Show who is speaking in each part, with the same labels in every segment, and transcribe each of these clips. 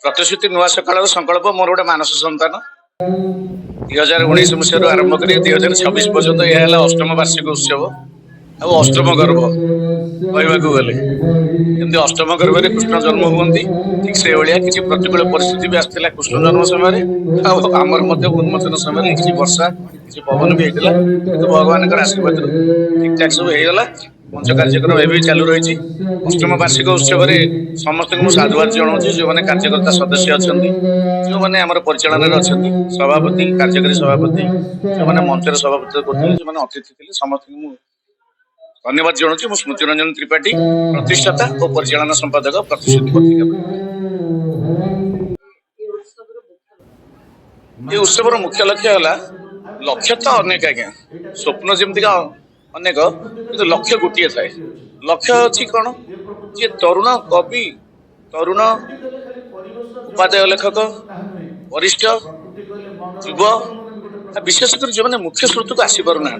Speaker 1: प्रतिश्रुति नुआ सकाल संकल्प मोर गोटे मानस संतान 2019 मसीह आरंभ कर 2026 पर्यंत यह अष्टम वार्षिक उत्सव आ अष्टम गर्भ कहवाक गले जमी अष्टम गर्भ में कृष्ण जन्म हुए ठीक से भाया किसी प्रतिकूल परिस्थिति भी आसाला कृष्ण जन्म समय आमर उन्मोचन समय किसी वर्षा किसी पवन भी होता किंतु भगवान आशीर्वाद ठीक ठाक सब होगा मंच कार्यक्रम एवं चालू रही अष्टम वार्षिक उत्सव समस्त को साधुवाद जनाऊँ जो मैंने कार्यकर्ता सदस्य अच्छा जो मैंने आम परिचालन अच्छा सभापति कार्यकारी सभापति जो मैंने मंचर सभापति करते जो मैंने अतिथि थे समस्त धन्यवाद जनाऊँ स्मृति रंजन त्रिपाठी प्रतिष्ठाता और परिचालन संपादक प्रतिश्रुति पत्रिका ये उत्सव मुख्य लक्ष्य है लक्ष्य तो अनेक आज्ञा स्वप्न जमीक अनेक कि लक्ष्य गोटे थाए लक्ष्य अच्छी कौन जे तरुण कवि तरुण उपाध्याय लेखक वरिष्ठ युव विशेषकर जो मैंने मुख्य स्रोत को आसी पार ना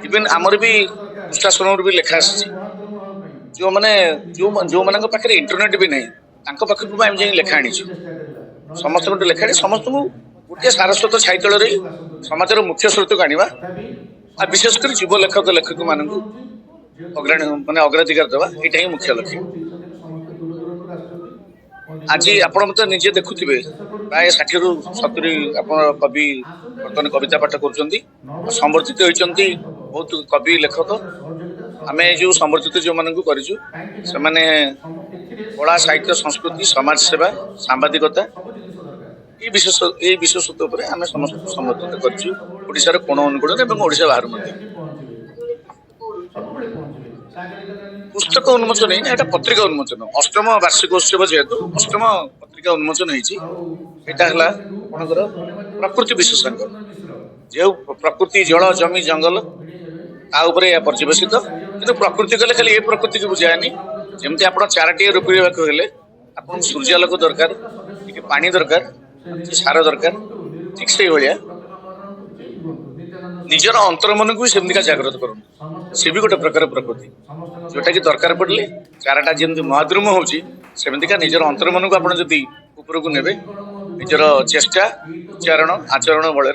Speaker 1: इवेन आमर भी प्रशासन भी लेखा आसी जो मैंने जो मान पाखे इंटरनेट भी नहीं पाखक जाए लेखा आनी समस्त गोटे लेखा समस्त गोटे सारस्वत छाइतल समाजर मुख्य स्रोत को आना आ विशेषकर युव लेखक लेखक मान अग्रणी माने अग्राधिकार देवा यहाँ ही मुख्य लक्ष्य आज आपण मत निजे देखुवे प्राय 60 ରୁ 70 कवि बर्तमान कविता पाठ कर संवर्धित होती बहुत कवि लेखक आम जो संवर्धित जो मान कला साहित्य संस्कृति समाज सेवा सांबादिकता ये विशेषत्व आम समस्त संवर्धित कर कोण अनुकूल ओडिशा बाहर पुस्तक उन्मोचन है ना पत्रिका उन्मोचन अष्टम वार्षिक उत्सव जेहेतु अष्टम पत्रिका उन्मोचन होता प्रकृति विशेषज्ञ जो प्रकृति जल जमी जंगल पर्यवेसित कि प्रकृति कले खाली ये प्रकृति को बुझाएनि जमी आप चाराटे रोपा आप सूर्यालोक दरकार पानी दरकार सार दरकार ठीक से भाया निजर अंतर मन को भी सेमतिका जागृत करूँ सी भी गोटे प्रकार प्रकृति जोटा कि दरकार पड़े चाराटा जमी महाद्रुम होमतिका निजर अंतर मन को आपड़ जदि ऊपर को ने निजर चेष्टा उच्चारण आचरण बल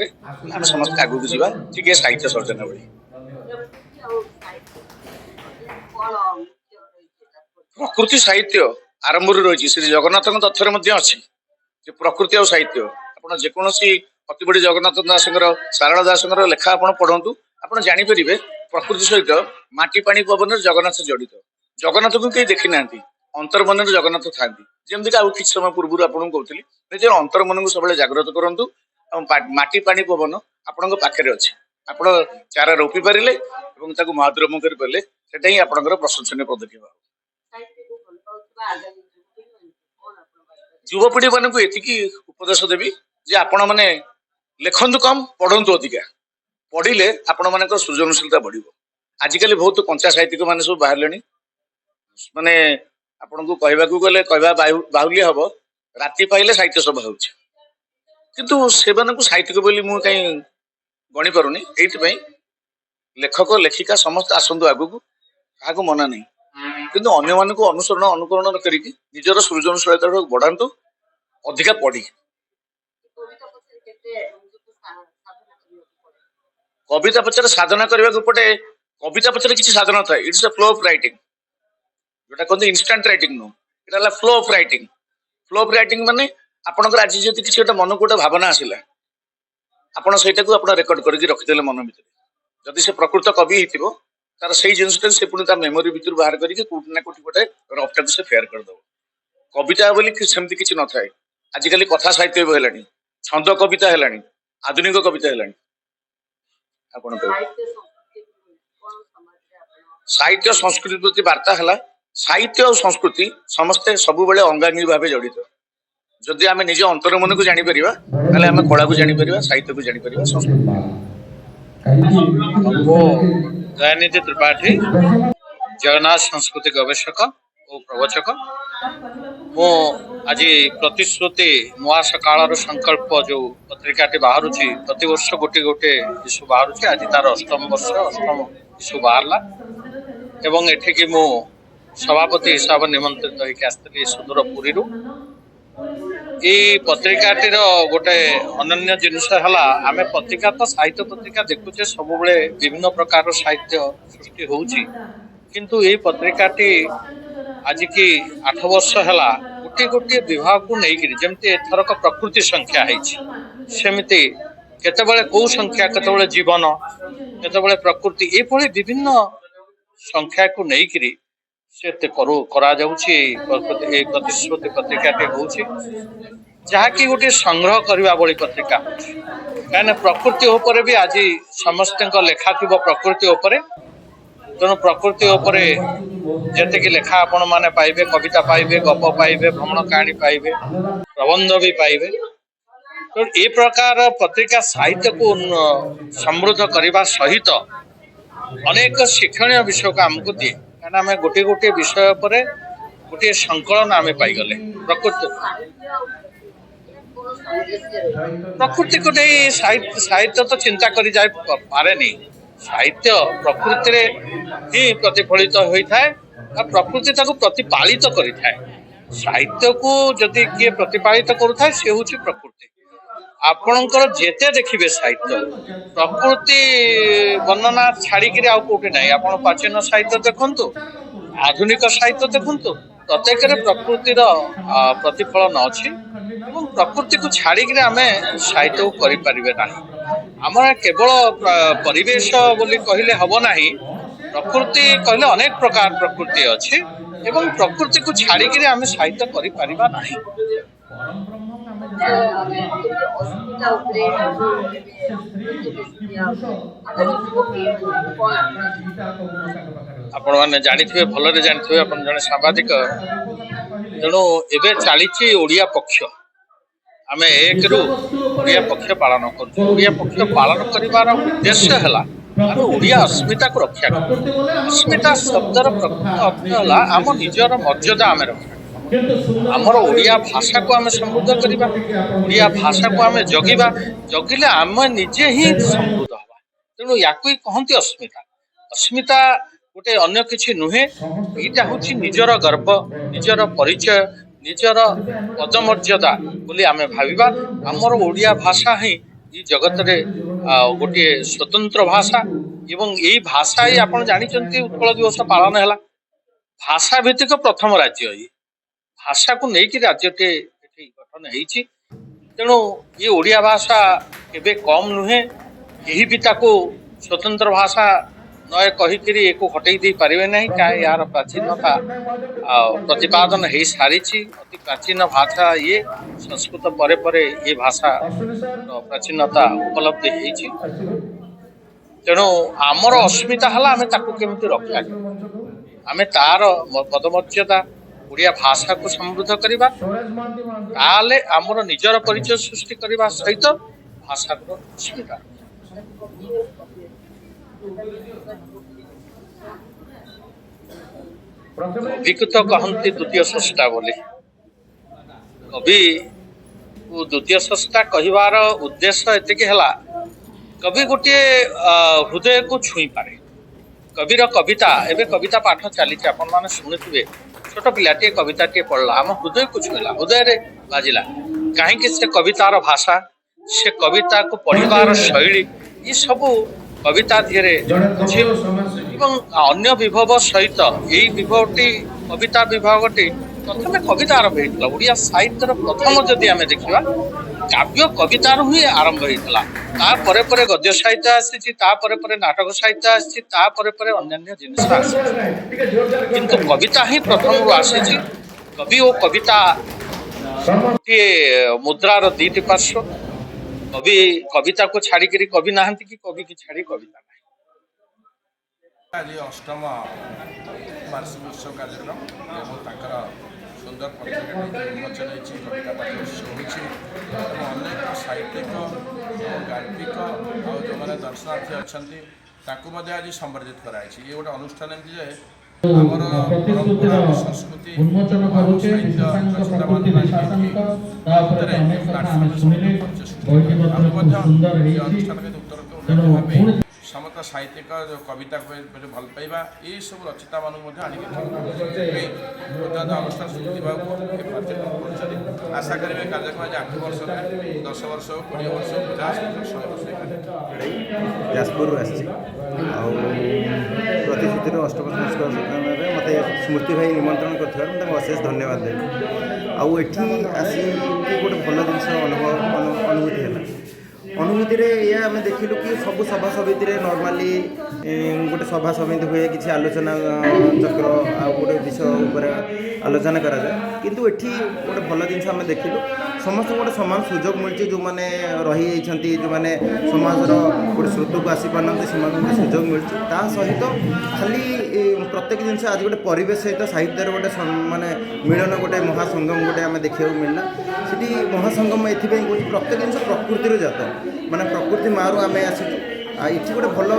Speaker 1: आम समस्त आगू जावा ठीक है साहित्य सर्जना भाई प्रकृति साहित्य आरंभ रही श्री जगन्नाथ तथ्य अच्छी प्रकृति और साहित्य आप जेकोसी अति बड़ी जगन्नाथ दास सारला दास लेखा आप पढ़ु आप जापर प्रकृति सहित माटी पानी पवन जगन्नाथ जड़ित जगन्नाथ को कहीं देखी ना अंतर मन जगन्नाथ था जमीक आ कि समय पूर्व आपको कहती निजर अंतर मन को सब जागृत करूँ माटी पानी पवन आपण पाखे अच्छे आप चारा रोपी पारे महाद्रम करें से आपंकर प्रशंसनीय पदक्षेप युवपीढ़ी मान को ये उपदेश देवी जे आपण मैंने लिखु कम पढ़ु अधिका पढ़ले आपण मान सृजनशीलता बढ़ आजिकल बहुत कंचा साहित्यिक मैंने सब बाहर माने आपन को कहवाक गले कहवा बाहुल्य हम राति पाइले साहित्य सभा हो किंतु से साहित्यिक बोली मुझे कहीं गणी पारुनी ये लेखक लेखिका समस्त आसतु आगू क्या मना नहीं किंतु अन्य मान को अनुसरण अनुकरण करके निजर सृजनशीलता बढ़ातु अधिका पढ़ी कविता पचर साधना करने पटे कविता पचर किसी साधना था it's a flow of writing जोटा कहते इंस्टेंट राइटिंग नो इटा फ्लो ऑफ राइटिंग माने आपनकर आज जति किसी गोटे मन को गोटे भावना आसिला आपण सेटा को आपण रेकॉर्ड करके रखिदेले मन भीतर जदि से प्रकृत कवि हितिबो तार सही जिनसटा से पुणी तार मेमोरी भीतर बाहर करके कोठी ना कोठी गोटे रफ्ता से फेयर कर दो कविता बोली सेमती किसी न थाए आजिकल कथा साहित्य हेलानी छंद कविता हेलानी आधुनिक कविता हेलानी आपण साहित्य संस्कृति प्रति वार्ता है साहित्य और संस्कृति समस्ते सब बेले अंगांगी भाव जड़ित जदि आम निज अंतर मन को जापर आम कला को जापर साहित्य को जापर
Speaker 2: दयानिधि त्रिपाठी जगन्नाथ संस्कृति गवेषक और प्रवचक मो आज प्रतिश्रुति नुआ सकाल संकल्प जो पत्रिकाटी बाहर प्रति वर्ष गोटे गोटे इश्यू बाहर आज तार अष्टम वर्ष अष्टम इश्यू बाहर एवं एठिकी मु सभापति हिसाब निमंत्रित होकर आसती सुदूर पुरी এই পত্রিকাটির গোটে ଅନନ୍ୟ ଜିନିଷ ହେଲା ଆମେ ପତ୍ରିକା ତ ସାହିତ୍ୟ ପତ୍ରିକା ଦେଖୁଛେ ସବୁବେଳେ ବିଭିନ୍ନ ପ୍ରକାର ସାହିତ୍ୟ ସୃଷ୍ଟି ହଉଛି କିନ୍ତୁ ଏଇ ପତ୍ରିକାଟି ଆଜିକି 8 ବର୍ଷ ହେଲା ଗୋଟିଏ ଗୋଟିଏ ବିଭାଗକୁ ନେଇକିରି ଯେମିତି ଏଥରକ ପ୍ରକୃତି ସଂଖ୍ୟା ହେଇଛି ସେମିତି କେତେବେଳେ କୋଉ ସଂଖ୍ୟା କେତେବେଳେ ଜୀବନ କେତେବେଳେ ପ୍ରକୃତି ଏଇଭଳି ବିଭିନ୍ନ ସଂଖ୍ୟାକୁ ନେଇକିରି ସେ କରାଯାଉଛି ଏଇ ପ୍ରତିଶ୍ରୁତି ପତ୍ରିକାଟି ହଉଛି ଯାହାକି ଗୋଟେ ସଂଗ୍ରହ କରିବା ଭଳି ପତ୍ରିକା ହଉଛି କାହିଁକିନା ପ୍ରକୃତି ଉପରେ ବି ଆଜି ସମସ୍ତଙ୍କ ଲେଖା ଥିବ ପ୍ରକୃତି ଉପରେ ତେଣୁ ପ୍ରକୃତି ଉପରେ ଯେତିକି ଲେଖା ଆପଣ ମାନେ ପାଇବେ କବିତା ପାଇବେ ଗପ ପାଇବେ ଭ୍ରମଣ କାହାଣୀ ପାଇବେ ପ୍ରବନ୍ଧ ବି ପାଇବେ ତେଣୁ ଏ ପ୍ରକାର ପତ୍ରିକା ସାହିତ୍ୟକୁ ସମୃଦ୍ଧ କରିବା ସହିତ ଅନେକ ଶିକ୍ଷଣୀୟ ବିଷୟକୁ ଆମକୁ ଦିଏ କାହିଁକିନା ଆମେ ଗୋଟିଏ ଗୋଟିଏ ବିଷୟ ଉପରେ ଗୋଟିଏ ସଂକଳନ ଆମେ ପାଇଗଲେ ପ୍ରକୃତିକୁ ନେଇ ସାହିତ୍ୟ ତ ଚିନ୍ତା କରି ଯାଇ ପାରେନି ସାହିତ୍ୟ ପ୍ରକୃତିରେ ହିଁ ପ୍ରତିଫଳିତ ହୋଇଥାଏ ବା ପ୍ରକୃତି ତାକୁ ପ୍ରତିପାଳିତ କରିଥାଏ ସାହିତ୍ୟକୁ ଯଦି କିଏ ପ୍ରତିପାଳିତ କରୁଥାଏ ସେ ହେଉଛି ପ୍ରକୃତି ଆପଣଙ୍କର ଯେତେ ଦେଖିବେ ସାହିତ୍ୟ ପ୍ରକୃତି ବର୍ଣ୍ଣନା ଛାଡିକିରି ଆଉ କୋଉଠି ନାହିଁ ଆପଣ ପ୍ରାଚୀନ ସାହିତ୍ୟ ଦେଖନ୍ତୁ ଆଧୁନିକ ସାହିତ୍ୟ ଦେଖନ୍ତୁ ପ୍ରତ୍ୟେକରେ ପ୍ରକୃତିର ପ୍ରତିଫଳନ ଅଛି ଏବଂ ପ୍ରକୃତିକୁ ଛାଡିକିରି ଆମେ ସାହିତ୍ୟକୁ କରିପାରିବେ ନାହିଁ ଆମର କେବଳ ପରିବେଶ ବୋଲି କହିଲେ ହବ ନାହିଁ ପ୍ରକୃତି କହିଲେ ଅନେକ ପ୍ରକାର ପ୍ରକୃତି ଅଛି ଏବଂ ପ୍ରକୃତିକୁ ଛାଡିକିରି ଆମେ ସାହିତ୍ୟ କରିପାରିବା ନାହିଁ ଆପଣ ମାନେ ଜାଣିଥିବେ ଭଲରେ ଜାଣିଥିବେ ଆପଣ ଜଣେ ସାମ୍ବାଦିକ ତେଣୁ ଏବେ ଚାଲିଛି ଓଡ଼ିଆ ପକ୍ଷ ଆମେ 1ରୁ ଓଡ଼ିଆ ପକ୍ଷ ପାଳନ କରୁଛୁ ଓଡ଼ିଆ ପକ୍ଷ ପାଳନ କରିବାର ଉଦ୍ଦେଶ୍ୟ ହେଲା ଆମେ ଓଡ଼ିଆ ଅସ୍ମିତାକୁ ରକ୍ଷା କରୁ ଅସ୍ମିତା ଶବ୍ଦର ପ୍ରକୃତ ଅର୍ଥ ହେଲା ଆମ ନିଜର ମର୍ଯ୍ୟାଦା ଆମେ ରକ୍ଷା ଆମର ଓଡ଼ିଆ ଭାଷାକୁ ଆମେ ସମୃଦ୍ଧ କରିବା ଓଡ଼ିଆ ଭାଷାକୁ ଆମେ ଜଗିଲେ ଆମେ ନିଜେ ହିଁ ସମୃଦ୍ଧ ହବା ତେଣୁ ୟାକୁ ହିଁ କହନ୍ତି ଅସ୍ମିତା ଅସ୍ମିତା ଗୋଟେ ଅନ୍ୟ କିଛି ନୁହେଁ ଏଇଟା ହଉଛି ନିଜର ଗର୍ବ ନିଜର ପରିଚୟ ନିଜର ପଦମର୍ଯ୍ୟାଦା ବୋଲି ଆମେ ଭାବିବା ଆମର ଓଡ଼ିଆ ଭାଷା ହିଁ ଏଇ ଜଗତରେ ଗୋଟିଏ ସ୍ୱତନ୍ତ୍ର ଭାଷା ଏବଂ ଏଇ ଭାଷା ହିଁ ଆପଣ ଜାଣିଛନ୍ତି ଉତ୍କଳ ଦିବସ ପାଳନ ହେଲା ଭାଷା ଭିତ୍ତିକ ପ୍ରଥମ ରାଜ୍ୟ ଇଏ ଭାଷାକୁ ନେଇକି ରାଜ୍ୟଟି ଏଠି ଗଠନ ହେଇଛି ତେଣୁ ଏ ଓଡ଼ିଆ ଭାଷା କେବେ କମ୍ ନୁହେଁ କେହି ବି ତାକୁ ସ୍ୱତନ୍ତ୍ର ଭାଷା ନଏ କହିକିରି ଏକୁ ହଟେଇ ଦେଇ ପାରିବେ ନାହିଁ କାରଣ ଏହାର ପ୍ରାଚୀନତା ପ୍ରତିପାଦନ ହେଇ ସାରିଛି ଅତି ପ୍ରାଚୀନ ଭାଷା ଇଏ ସଂସ୍କୃତ ପରେ ପରେ ଏ ଭାଷା ପ୍ରାଚୀନତା ଉପଲବ୍ଧି ହେଇଛି ତେଣୁ ଆମର ଅସ୍ମିତା ହେଲା ଆମେ ତାକୁ କେମିତି ରକ୍ଷା କରିବା ଆମେ ତାର ପଦମର୍ଯ୍ୟାଦା ଓଡ଼ିଆ ଭାଷାକୁ ସମୃଦ୍ଧ କରିବା ତାହେଲେ ଆମର ନିଜର ପରିଚୟ ସୃଷ୍ଟି କରିବା ସହିତ ଭାଷାର ଅସ୍ମିତା କବିକୁ ତ କହନ୍ତି ଦ୍ୱିତୀୟ ସ୍ରଷ୍ଟା ବୋଲି କବି ଦ୍ୱିତୀୟ ସ୍ରଷ୍ଟା କହିବାର ଉଦ୍ଦେଶ୍ୟ ଏତିକି ହେଲା କବି ଗୋଟିଏ ହୃଦୟକୁ ଛୁଇଁ ପାରେ କବିର କବିତା ଏବେ କବିତା ପାଠ ଚାଲିଛି ଆପଣମାନେ ଶୁଣିଥିବେ ଛୋଟ ପିଲାଟିଏ କବିତାଟିଏ ପଢିଲା ଆମ ହୃଦୟକୁ ଛୁଇଁଲା ହୃଦୟରେ ବାଜିଲା କାହିଁକି ସେ କବିତାର ଭାଷା ସେ କବିତାକୁ ପଢିବାର ଶୈଳୀ ଏ ସବୁ କବିତା ଧିରେ ଅଛି ଏବଂ ଅନ୍ୟ ବିଭବ ସହିତ ଏଇ ବିଭବଟି କବିତା ବିଭାଗଟି ପ୍ରଥମେ କବିତା ଆରମ୍ଭ ହେଇଥିଲା ଓଡ଼ିଆ ସାହିତ୍ୟର ପ୍ରଥମ ଯଦି ଆମେ ଦେଖିବା କାବ୍ୟ କବିତାରୁ ହିଁ ଆରମ୍ଭ ହେଇଥିଲା ତାପରେ ପରେ ଗଦ୍ୟ ସାହିତ୍ୟ ଆସିଛି ତାପରେ ପରେ ନାଟକ ସାହିତ୍ୟ ଆସିଛି ତାପରେ ପରେ ଅନ୍ୟାନ୍ୟ ଜିନିଷ ଆସିଛି କିନ୍ତୁ କବିତା ହିଁ ପ୍ରଥମରୁ ଆସିଛି କବି ଓ କବିତା ଗୋଟିଏ ମୁଦ୍ରାର ଦୁଇଟି ପାର୍ଶ୍ୱ କବି କବିତାକୁ ଛାଡିକିରି କବି ନାହାନ୍ତି କି କବିକି ଛାଡି କବିତା ନାହିଁ
Speaker 3: ଆଜି ଅଷ୍ଟମ ବାର୍ଷିକ ଉତ୍ସବ କାର୍ଯ୍ୟକ୍ରମ ଏବଂ ତାଙ୍କର ସୁନ୍ଦର ପତ୍ରିକାଟି ଉନ୍ମୋଚନ ହେଇଛି କବିତା ପାଠ ଉତ୍ସବ ହୋଇଛି ଏବଂ ଅନେକ ସାହିତ୍ୟିକ ଗାଳ୍ପିକ ଆଉ ଯେଉଁମାନେ ଦର୍ଶନାର୍ଥୀ ଅଛନ୍ତି ତାକୁ ମଧ୍ୟ ଆଜି ସମ୍ବର୍ଦ୍ଧିତ କରାଯାଇଛି ଇଏ ଗୋଟେ ଅନୁଷ୍ଠାନ ଏମିତି ଯେ ଆମର ପରମ୍ପରା ସଂସ୍କୃତି ସାହିତ୍ୟ ରଚନାମାନଙ୍କୁ ଆଣିକି ଆମେ ମଧ୍ୟ ଏ ଅନୁଷ୍ଠାନ ଉତ୍ତର ଭାବେ ସମସ୍ତ ସାହିତ୍ୟିକ କବିତାକୁ ଭଲ ପାଇବା ଏହିସବୁ ରଚିତାମାନଙ୍କୁ ମଧ୍ୟ ଆଣିକି ବର୍ତ୍ତମାନ ଅନୁଷ୍ଠାନ ସ୍ମୃତି ବିଭାଗକୁ ଏ କାର୍ଯ୍ୟକ୍ରମ କରୁଛନ୍ତି आशा करेंगे कार्यक्रम आज 8 वर्ष 10 वर्ष 20 वर्ष 50 वर्ष 100 वर्ष
Speaker 4: ଯାଜପୁରରୁ ଆସିଛି ଆଉ ପ୍ରତିଶ୍ରୁତିର ଅଷ୍ଟମ ସଂସ୍କରଣରେ ମୋତେ ସ୍ମୃତି ଭାଇ ନିମନ୍ତ୍ରଣ କରିଥିବାରୁ ମୁଁ ତାଙ୍କୁ ଅଶେଷ ଧନ୍ୟବାଦ ଦେବି। ଆଉ ଏଠି ଆସିକି ଗୋଟେ ଭଲ ଜିନିଷ ଅନୁଭୂତି ହେଲା। ଅନୁଭୂତିରେ ଏଇଆ ଆମେ ଦେଖିଲୁ କି ସବୁ ସଭା ସମିତିରେ ନର୍ମାଲି ଗୋଟେ ସଭା ସମିତି ହୁଏ, କିଛି ଆଲୋଚନା ଚକ୍ର ଆଉ ଗୋଟେ ବିଷୟ ଉପରେ ଆଲୋଚନା କରାଯାଏ, କିନ୍ତୁ ଏଠି ଗୋଟେ ଭଲ ଜିନିଷ ଆମେ ଦେଖିଲୁ ସମସ୍ତଙ୍କୁ ଗୋଟେ ସମାନ ସୁଯୋଗ ମିଳୁଛି। ଯେଉଁମାନେ ରହିଯାଇଛନ୍ତି, ଯେଉଁମାନେ ସମାଜର ଗୋଟେ ସ୍ରୋତକୁ ଆସିପାରୁନାହାନ୍ତି, ସେମାନଙ୍କୁ ଗୋଟେ ସୁଯୋଗ ମିଳୁଛି। ତା ସହିତ ଖାଲି ପ୍ରତ୍ୟେକ ଜିନିଷ ଆଜି ଗୋଟେ ପରିବେଶ ସହିତ ସାହିତ୍ୟର ଗୋଟେ ମାନେ ମିଳନ, ଗୋଟେ ମହାସଙ୍ଗମ ଗୋଟେ ଆମେ ଦେଖିବାକୁ ମିଳିଲା। ସେଠି ମହାସଙ୍ଗମ ଏଥିପାଇଁ କହୁଛି ପ୍ରତ୍ୟେକ ଜିନିଷ ପ୍ରକୃତିରୁ ଜାତ, ମାନେ ପ୍ରକୃତି ମାରୁ ଆମେ ଆସିଛୁ। ଆଉ ଏଠି ଗୋଟେ ଭଲ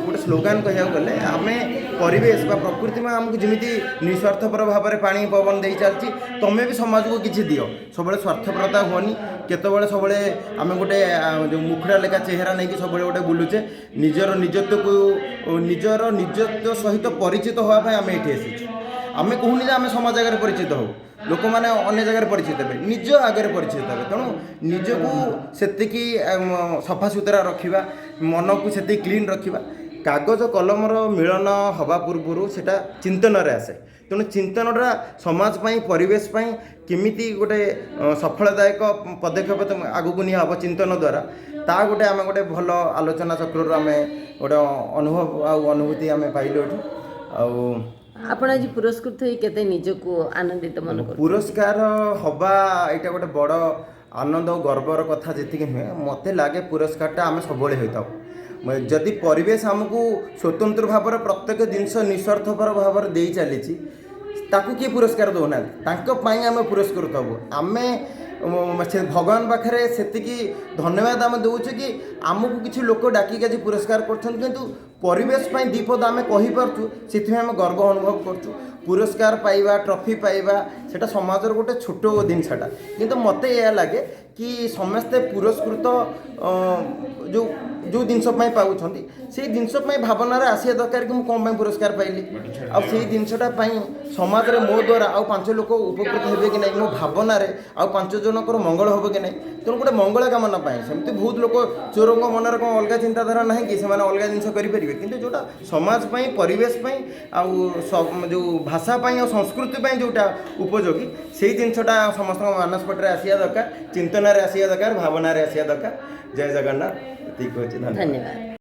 Speaker 4: ଗୋଟେ ସ୍ଲୋଗାନ କହିବାକୁ ଗଲେ ଆମେ ପରିବେଶ ବା ପ୍ରକୃତି ମା ଆମକୁ ଯେମିତି ନିଃସ୍ୱାର୍ଥପର ଭାବରେ ପାଣି ପବନ ଦେଇ ଚାଲିଛି, ତୁମେ ବି ସମାଜକୁ କିଛି ଦିଅ। ସବୁବେଳେ ସ୍ୱାର୍ଥପରତା ହୁଅନି। କେତେବେଳେ ସବୁବେଳେ ଆମେ ଗୋଟେ ଯେଉଁ ମୁଖଡ଼ା ଲେଖା ଚେହେରା ନେଇକି ସବୁବେଳେ ଗୋଟେ ବୁଲୁଛେ, ନିଜର ନିଜତ୍ୱ ସହିତ ପରିଚିତ ହେବା ପାଇଁ ଆମେ ଏଠି ଆସିଛୁ। ଆମେ କହୁନି ଯେ ଆମେ ସମାଜ ଆଗରେ ପରିଚିତ ହେଉ, ଲୋକମାନେ ଅନ୍ୟ ଜାଗାରେ ପରିଚିତ ହେବେ, ନିଜ ଆଗରେ ପରିଚିତ ହେବେ। ତେଣୁ ନିଜକୁ ସେତିକି ସଫାସୁତୁରା ରଖିବା, ମନକୁ ସେତିକି କ୍ଲିନ୍ ରଖିବା। କାଗଜ କଲମର ମିଳନ ହେବା ପୂର୍ବରୁ ସେଇଟା ଚିନ୍ତନରେ ଆସେ। ତେଣୁ ଚିନ୍ତନଟା ସମାଜ ପାଇଁ, ପରିବେଶ ପାଇଁ କେମିତି ଗୋଟେ ସଫଳଦାୟକ ପଦକ୍ଷେପ ଆଗକୁ ନିଆ ହେବ ଚିନ୍ତନ ଦ୍ୱାରା, ତା ଗୋଟେ ଆମେ ଗୋଟେ ଭଲ ଆଲୋଚନା ଚକ୍ରରୁ ଆମେ ଗୋଟେ ଅନୁଭବ ଆଉ ଅନୁଭୂତି ଆମେ ପାଇଲୁ ଏଠି। ଆଉ
Speaker 5: ଆପଣ ଆଜି ପୁରସ୍କୃତ ହୋଇ କେତେ ନିଜକୁ ଆନନ୍ଦିତ ମନେ କରୁଛନ୍ତି?
Speaker 4: ପୁରସ୍କାର ହେବା ଏଇଟା ଗୋଟେ ବଡ଼ ଆନନ୍ଦ ଓ ଗର୍ବର କଥା ଯେତିକି ନୁହେଁ, ମୋତେ ଲାଗେ ପୁରସ୍କାରଟା ଆମେ ସବୁବେଳେ ହୋଇଥାଉ। ଯଦି ପରିବେଶ ଆମକୁ ସ୍ୱତନ୍ତ୍ର ଭାବରେ ପ୍ରତ୍ୟେକ ଜିନିଷ ନିଃସ୍ୱାର୍ଥପର ଭାବରେ ଦେଇ ଚାଲିଛି, ତାକୁ କିଏ ପୁରସ୍କାର ଦେଉନାହାନ୍ତି, ତାଙ୍କ ପାଇଁ ଆମେ ପୁରସ୍କୃତ ହେବୁ। ଆମେ ସେ ଭଗବାନ ପାଖରେ ସେତିକି ଧନ୍ୟବାଦ ଆମେ ଦେଉଛୁ କି ଆମକୁ କିଛି ଲୋକ ଡାକିକି ଆଜି ପୁରସ୍କାର କରୁଛନ୍ତି, କିନ୍ତୁ ପରିବେଶ ପାଇଁ ଦୁଇ ପଦ ଆମେ କହିପାରୁଛୁ, ସେଥିପାଇଁ ଆମେ ଗର୍ବ ଅନୁଭବ କରୁଛୁ। ପୁରସ୍କାର ପାଇବା, ଟ୍ରଫି ପାଇବା ସେଇଟା ସମାଜର ଗୋଟେ ଛୋଟ ଜିନିଷଟା, କିନ୍ତୁ ମୋତେ ଏହା ଲାଗେ କି ସମସ୍ତେ ପୁରସ୍କୃତ ଯେଉଁ ଜିନିଷ ପାଇଁ ପାଉଛନ୍ତି, ସେଇ ଜିନିଷ ପାଇଁ ଭାବନାରେ ଆସିବା ଦରକାର କି ମୁଁ କ'ଣ ପାଇଁ ପୁରସ୍କାର ପାଇଲି, ଆଉ ସେଇ ଜିନିଷଟା ପାଇଁ ସମାଜରେ ମୋ ଦ୍ୱାରା ଆଉ 5 ଲୋକ ଉପକୃତ ହେବେ କି ନାହିଁ, ମୋ ଭାବନାରେ ଆଉ 5 ଜଣଙ୍କର ମଙ୍ଗଳ ହେବ କି ନାହିଁ। ତେଣୁ ଗୋଟେ ମଙ୍ଗଳ କାମନା ପାଇଁ ସେମିତି ବହୁତ ଲୋକ, ଚୋରଙ୍କ ମନରେ କ'ଣ ଅଲଗା ଚିନ୍ତାଧାରା ନାହିଁ କି, ସେମାନେ ଅଲଗା ଜିନିଷ କରିପାରିବେ, କିନ୍ତୁ ଯେଉଁଟା ସମାଜ ପାଇଁ, ପରିବେଶ ପାଇଁ, ଆଉ ଯେଉଁ ଭାଷା ପାଇଁ ଆଉ ସଂସ୍କୃତି ପାଇଁ ଯେଉଁଟା ଉପଯୋଗୀ, ସେଇ ଜିନିଷଟା ସମସ୍ତଙ୍କ ମାନସପଟରେ ଆସିବା ଦରକାର, ଚିନ୍ତନରେ ଆସିବା ଦରକାର, ଭାବନାରେ ଆସିବା ଦରକାର। ଜୟ ଜଗନ୍ନାଥ। ଏତିକି କହୁଛି, ଧନ୍ୟବାଦ।